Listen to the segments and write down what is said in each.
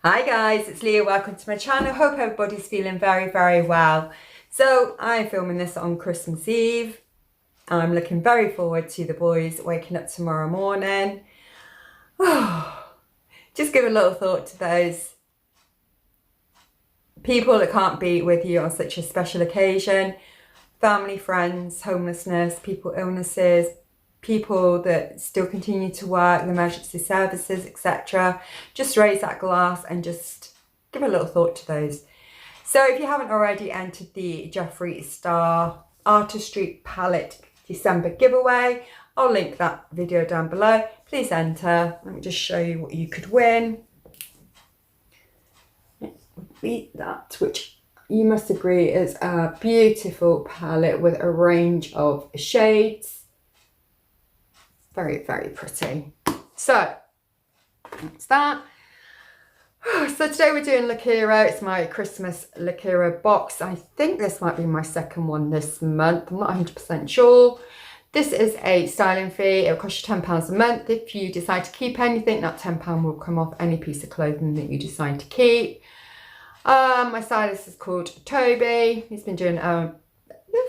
Hi guys, it's Leah. Welcome to my channel. Hope everybody's feeling very well. So I'm filming this on Christmas Eve. I'm looking very forward to the boys waking up tomorrow morning. Just give a little thought to those people that can't be with you on such a special occasion. Family, friends, homelessness, people, illnesses, people that still continue to work, the emergency services, etc. Just raise that glass and just give a little thought to those. So if you haven't already entered the Jeffree Star Artistry Palette December giveaway, I'll link that video down below. Please enter. Let me just show you what you could win. It would be that, which you must agree is a beautiful palette with a range of shades. Very pretty. So that's that. So today we're doing Lookiero. It's my Christmas Lookiero box. I think this might be my second one this month. I'm not 100% sure. This is a styling fee. It'll cost you £10 a month. If you decide to keep anything, that £10 will come off any piece of clothing that you decide to keep. My stylist is called Toby. He's been doing a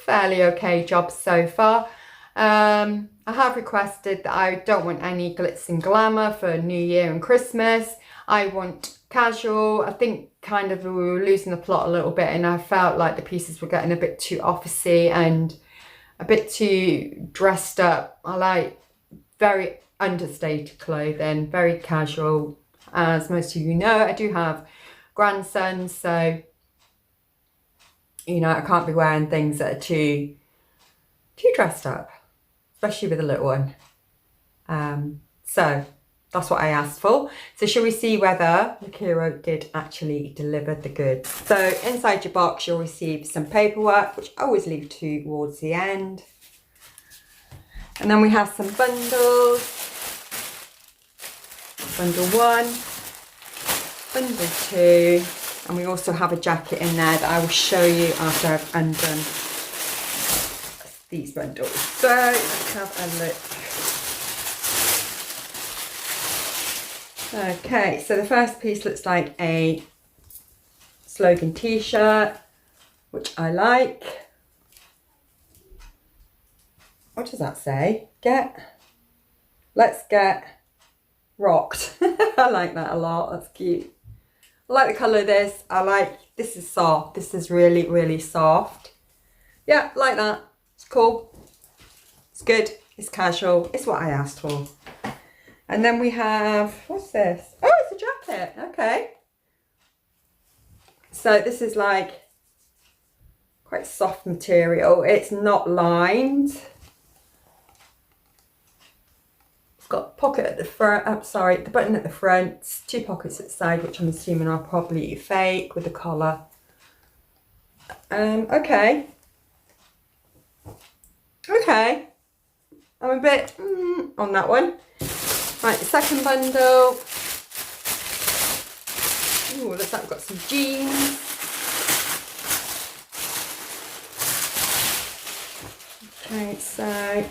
fairly okay job so far. I have requested that I don't want any glitz and glamour for New Year and Christmas. I want casual. I think kind of we were losing the plot a little bit and I felt like the pieces were getting a bit too officey and a bit too dressed up. I like very understated clothing, very casual. As most of you know, I do have grandsons, so you know I can't be wearing things that are too dressed up, especially with a little one. So that's what I asked for. So shall we see whether Lookiero did actually deliver the goods? So inside your box you'll receive some paperwork, which I always leave towards the end. And then we have some bundles. Bundle 1, bundle 2, and we also have a jacket in there that I will show you after I've undone these bundles. So let's have a look. Okay, so the first piece looks like a Slogan T-Shirt, which I like. What does that say? Let's get rocked. I like that a lot. That's cute. I like the colour of this. This is soft. This is really soft. Yeah, like that. It's cool. It's good. It's casual. It's what I asked for. And then we have, what's this? Oh, it's a jacket. Okay. So this is like quite soft material. It's not lined. It's got a pocket at the front. Oh, sorry, the button at the front. 2 pockets at the side, which I'm assuming are probably fake with the collar. Okay. Okay. I'm a bit on that one. Right, the second bundle. Ooh, looks like we've got some jeans. Okay, so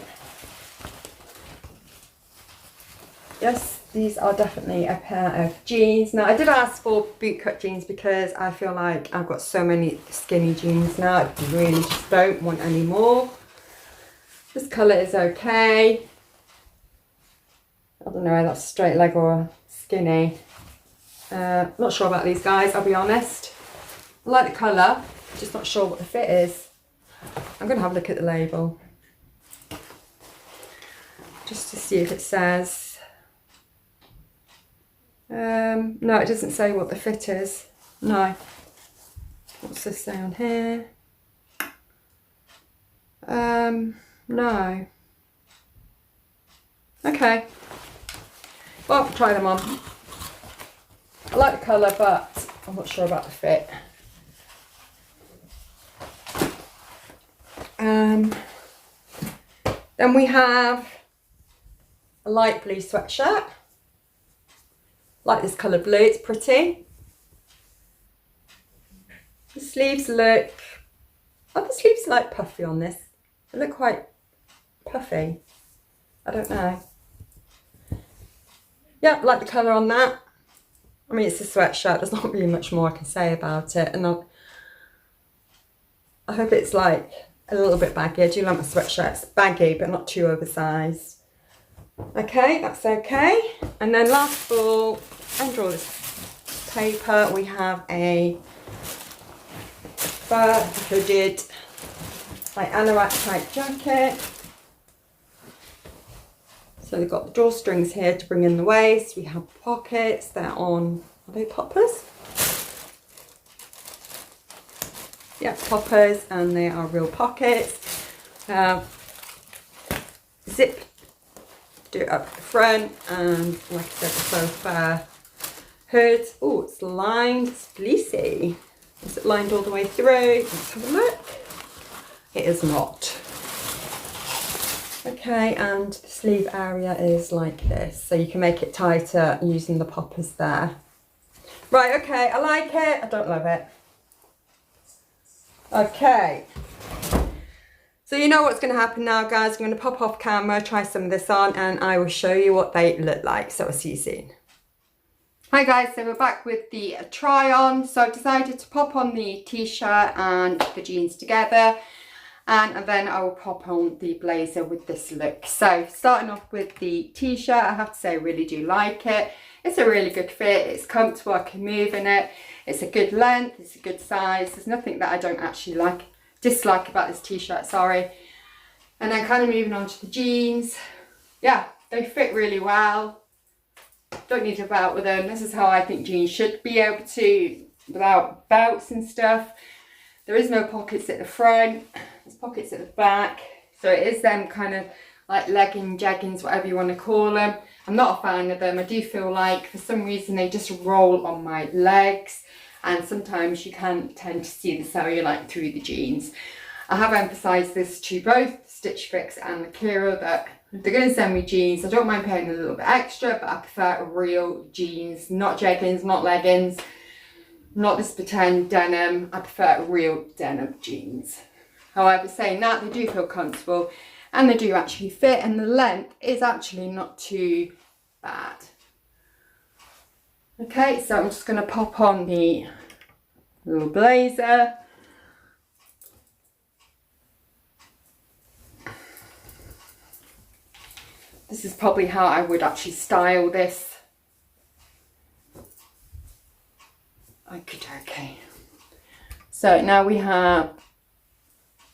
yes, these are definitely a pair of jeans. Now, I did ask for bootcut jeans because I feel like I've got so many skinny jeans now. I really just don't want any more. This colour is okay. I don't know whether that's straight leg or skinny. Not sure about these guys, I'll be honest. I like the colour, just not sure what the fit is. I'm going to have a look at the label. Just to see if it says. No, it doesn't say what the fit is. No. What's this say on here? No. Okay. Well, try them on. I like the colour, but I'm not sure about the fit. Then we have a light blue sweatshirt. Like this colour blue, it's pretty. The sleeves look, the sleeves are like puffy on this. They look quite puffy. I don't know. Yeah, like the colour on that. I mean, it's a sweatshirt. There's not really much more I can say about it. And I hope it's like a little bit baggy. I do like my sweatshirts baggy, but not too oversized. Okay, that's okay. And then last of all, under all this paper, we have a fur hooded, like anorak type jacket. So they've got the drawstrings here to bring in the waist. We have pockets. They're on, are they poppers? Yeah, poppers, and they are real pockets. Zip, do it up the front, and like I said, the faux fur hood. Oh, it's lined, it's fleecy. Is it lined all the way through? Let's have a look. It is not. Okay, and the sleeve area is like this, so you can make it tighter using the poppers there. Right, okay, I like it, I don't love it. Okay, so you know what's going to happen now, guys. I'm going to pop off camera, try some of this on, and I will show you what they look like. So I'll see you soon. Hi guys, so we're back with the try on. So I've decided to pop on the t-shirt and the jeans together, and then I will pop on the blazer with this look. So starting off with the t-shirt, I have to say I really do like it. It's a really good fit, it's comfortable, I can move in it. It's a good length, it's a good size. There's nothing that I don't actually dislike about this t-shirt, sorry. And then kind of moving on to the jeans. Yeah, they fit really well. Don't need a belt with them. This is how I think jeans should be able to, without belts and stuff. There is no pockets at the front, there's pockets at the back. So it is them kind of like legging, jeggings, whatever you want to call them. I'm not a fan of them. I do feel like for some reason they just roll on my legs, and sometimes you can tend to see the cellulite through the jeans. I have emphasised this to both Stitch Fix and Lookiero that if they're going to send me jeans, I don't mind paying a little bit extra, but I prefer real jeans, not jeggings, not leggings, not this pretend denim. I prefer real denim jeans. However, saying that, they do feel comfortable and they do actually fit, and the length is actually not too bad. Okay, so I'm just going to pop on the little blazer. This is probably how I would actually style this. Okay. So now we have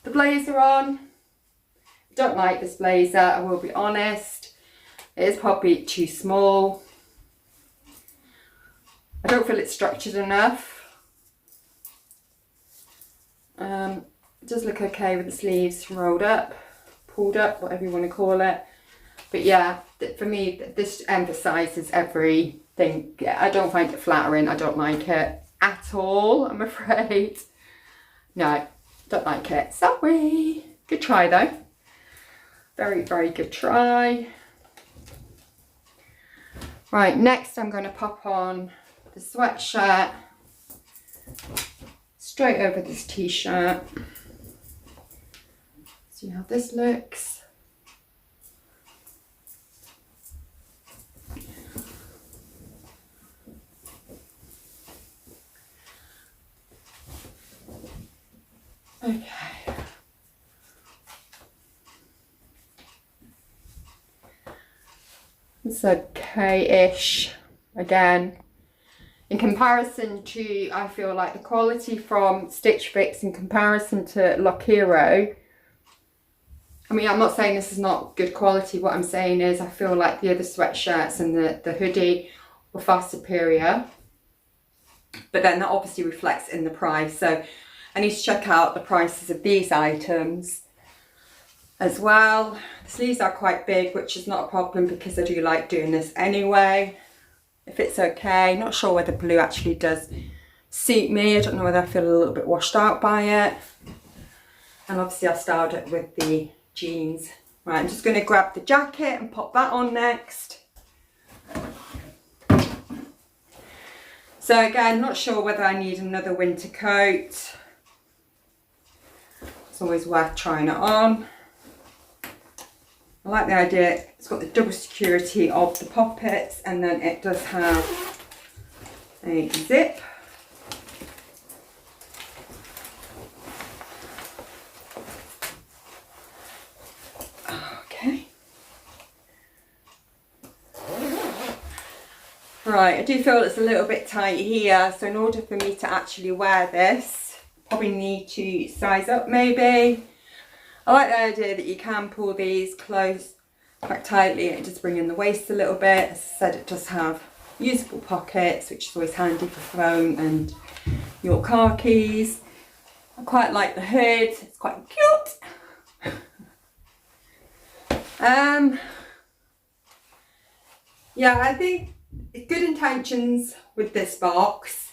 the blazer on. Don't like this blazer, I will be honest. It is probably too small. I don't feel it's structured enough. It does look okay with the sleeves rolled up, pulled up, whatever you want to call it. But yeah, for me, this emphasises everything. Yeah, I don't find it flattering. I don't like it at all, I'm afraid. No, don't like it. Sorry. Good try though. Very, very good try. Right, next I'm going to pop on the sweatshirt straight over this t-shirt. See how this looks. Okay. It's okay-ish again. In comparison to, I feel like the quality from Stitch Fix in comparison to Lookiero. I mean, I'm not saying this is not good quality. What I'm saying is I feel like the other sweatshirts and the hoodie were far superior. But then that obviously reflects in the price. So I need to check out the prices of these items as well. The sleeves are quite big, which is not a problem because I do like doing this anyway. If it's okay, not sure whether blue actually does suit me. I don't know whether I feel a little bit washed out by it. And obviously I styled it with the jeans. Right, I'm just going to grab the jacket and pop that on next. So again, not sure whether I need another winter coat. It's always worth trying it on. I like the idea, it's got the double security of the poppets, and then it does have a zip. Okay. Right, I do feel it's a little bit tight here, so in order for me to actually wear this, probably need to size up maybe. I like the idea that you can pull these close quite tightly and just bring in the waist a little bit. As I said, it does have usable pockets, which is always handy for phone and your car keys. I quite like the hood, it's quite cute. Yeah, I think good intentions with this box,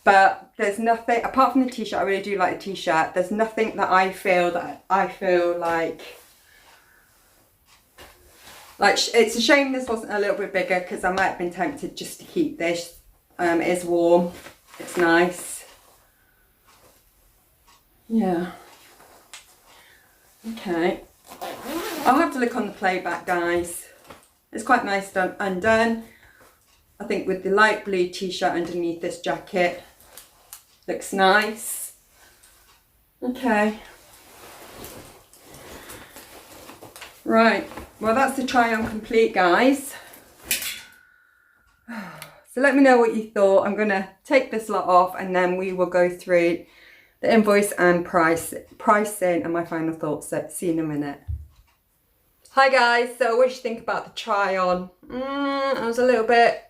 but there's nothing apart from the t-shirt. I really do like the t-shirt. There's nothing that I feel like it's a shame this wasn't a little bit bigger, because I might have been tempted just to keep this. It is warm, it's nice. Yeah. Okay. I'll have to look on the playback, guys. It's quite nice done undone. I think with the light blue t-shirt underneath this jacket, looks nice. Okay. Right, well that's the try on complete, guys. So let me know what you thought. I'm gonna take this lot off and then we will go through the invoice and pricing and my final thoughts. So see you in a minute. Hi guys, so what did you think about the try on? I was a little bit,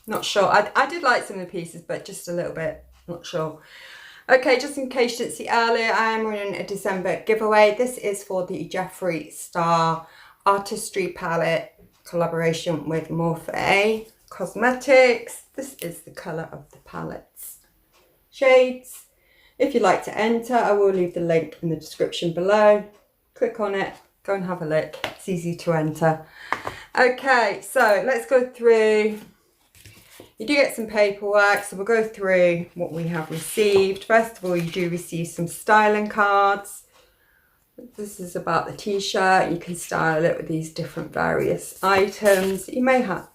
not sure. I did like some of the pieces, but just a little bit, not sure. Okay, just in case you didn't see earlier, I am running a December giveaway. This is for the Jeffree Star Artistry Palette collaboration with Morphe Cosmetics. This is the colour of the palette's shades. If you'd like to enter, I will leave the link in the description below. Click on it, go and have a look. It's easy to enter. Okay, so let's go through. You do get some paperwork, so we'll go through what we have received. First of all, you do receive some styling cards. This is about the t-shirt. You can style it with these different various items that you may have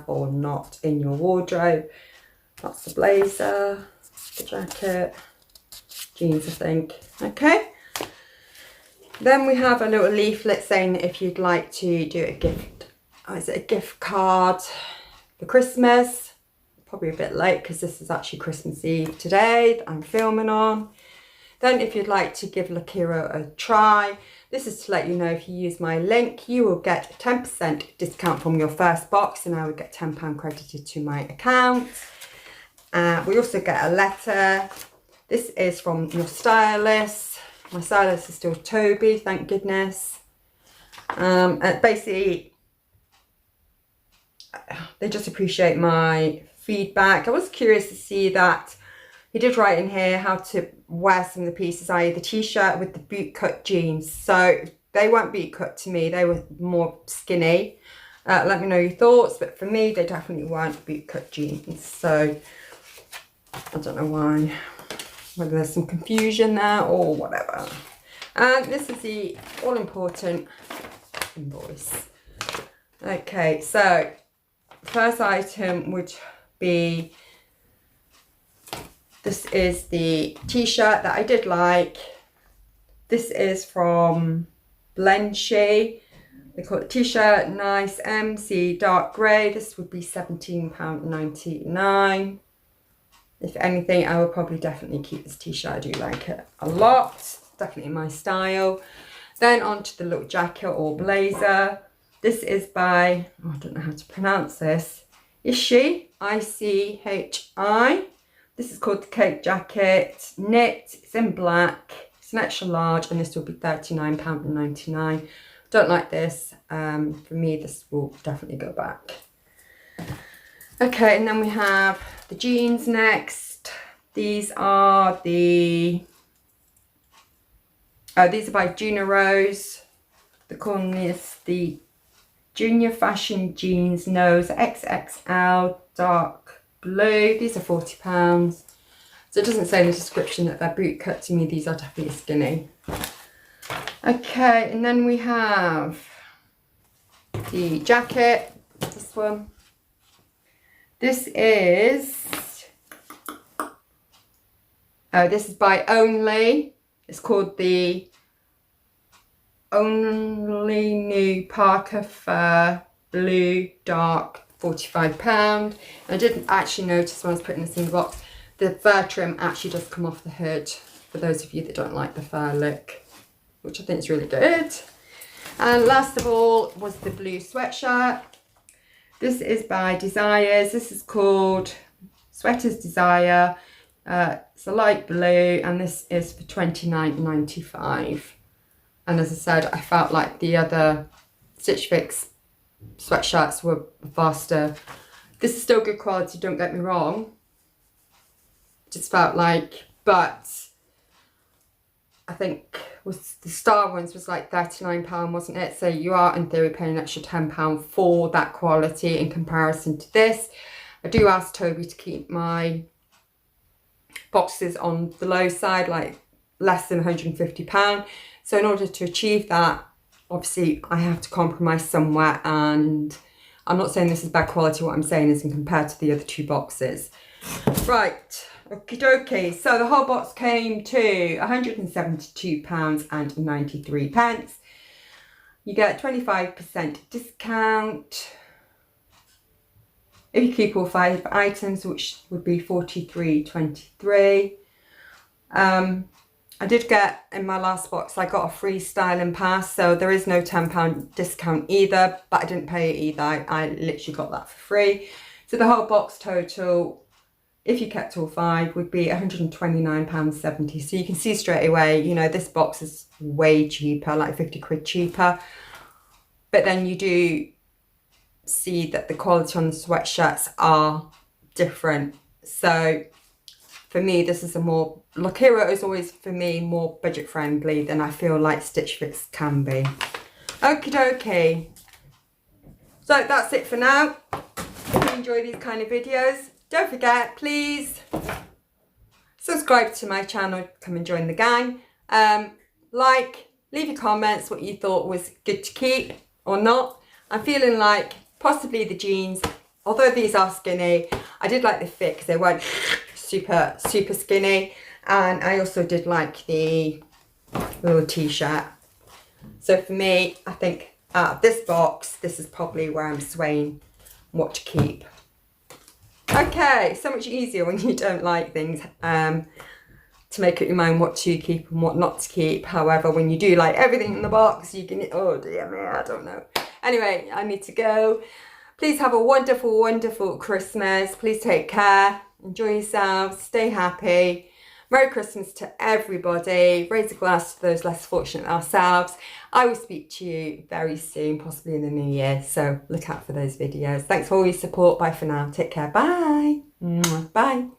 or not in your wardrobe. That's the blazer, the jacket, jeans, I think. Okay. Then we have a little leaflet saying that if you'd like to do a gift, is it a gift card for Christmas? Probably a bit late because this is actually Christmas Eve today that I'm filming on. Then if you'd like to give Lookiero a try, this is to let you know if you use my link, you will get a 10% discount from your first box and I would get £10 credited to my account. We also get a letter. This is from your stylist. My stylist is still Toby, thank goodness. Basically, they just appreciate my feedback. I was curious to see that he did write in here how to wear some of the pieces, i.e. the t-shirt with the boot cut jeans. So they weren't boot cut to me, they were more skinny. Let me know your thoughts, but for me, they definitely weren't boot cut jeans. So I don't know why. Whether there's some confusion there or whatever. And this is the all-important invoice. Okay, so first item would be, this is the t-shirt that I did like. This is from Blenchy. They call it t-shirt, nice MC dark grey. This would be £17.99. If anything, I will probably definitely keep this t-shirt. I do like it a lot. It's definitely my style. Then on to the little jacket or blazer. This is by, I don't know how to pronounce this, Ishi, I-C-H-I. This is called the Cape Jacket. Knit, it's in black. It's an extra large and this will be £39.99. Don't like this. For me, this will definitely go back. Okay, and then we have the jeans next. These are by Junior Rose. They're calling this the Junior Fashion Jeans Nose XXL Dark Blue. These are £40. So it doesn't say in the description that they're boot cut to me. These are definitely skinny. Okay, and then we have the jacket. This one. This is by Only. It's called the Only New Parker Fur Blue Dark, £45. I didn't actually notice when I was putting this in the box, the fur trim actually does come off the hood, for those of you that don't like the fur look, which I think is really good. And last of all was the blue sweatshirt. This is by Desires. This is called Sweater's Desire. It's a light blue, and this is for £29.95. And as I said, I felt like the other Stitch Fix sweatshirts were faster. This is still good quality, don't get me wrong. Just felt like, but I think the star ones was like £39, wasn't it? So you are in theory paying an extra £10 for that quality in comparison to this. I do ask Toby to keep my boxes on the low side, like less than £150. So in order to achieve that, obviously I have to compromise somewhere, and I'm not saying this is bad quality. What I'm saying is in compared to the other two boxes. Right, okie dokie. So the whole box came to £172.93. You get 25% discount if you keep all 5 items, which would be £43.23. I did get, in my last box, I got a free styling pass, so there is no £10 discount either, but I didn't pay it either. I literally got that for free. So the whole box total, if you kept all 5, would be £129.70. So you can see straight away, you know, this box is way cheaper, like 50 quid cheaper. But then you do see that the quality on the sweatshirts are different. So for me, this is a more, Lookiero is always for me more budget friendly than I feel like Stitch Fix can be. Okie dokie. So that's it for now. If you enjoy these kind of videos, don't forget, please subscribe to my channel, come and join the gang. Leave your comments what you thought was good to keep or not. I'm feeling like possibly the jeans, although these are skinny, I did like the fit because they weren't super skinny, and I also did like the little t-shirt. So for me, I think out of this box, this is probably where I'm swaying what to keep. Okay, so much easier when you don't like things to make up your mind what to keep and what not to keep. However, when you do like everything in the box, you can, oh dear me, I don't know. Anyway, I need to go. Please have a wonderful, wonderful Christmas. Please take care. Enjoy yourselves. Stay happy. Merry Christmas to everybody. Raise a glass to those less fortunate than ourselves. I will speak to you very soon, possibly in the new year. So look out for those videos. Thanks for all your support. Bye for now. Take care. Bye. Bye.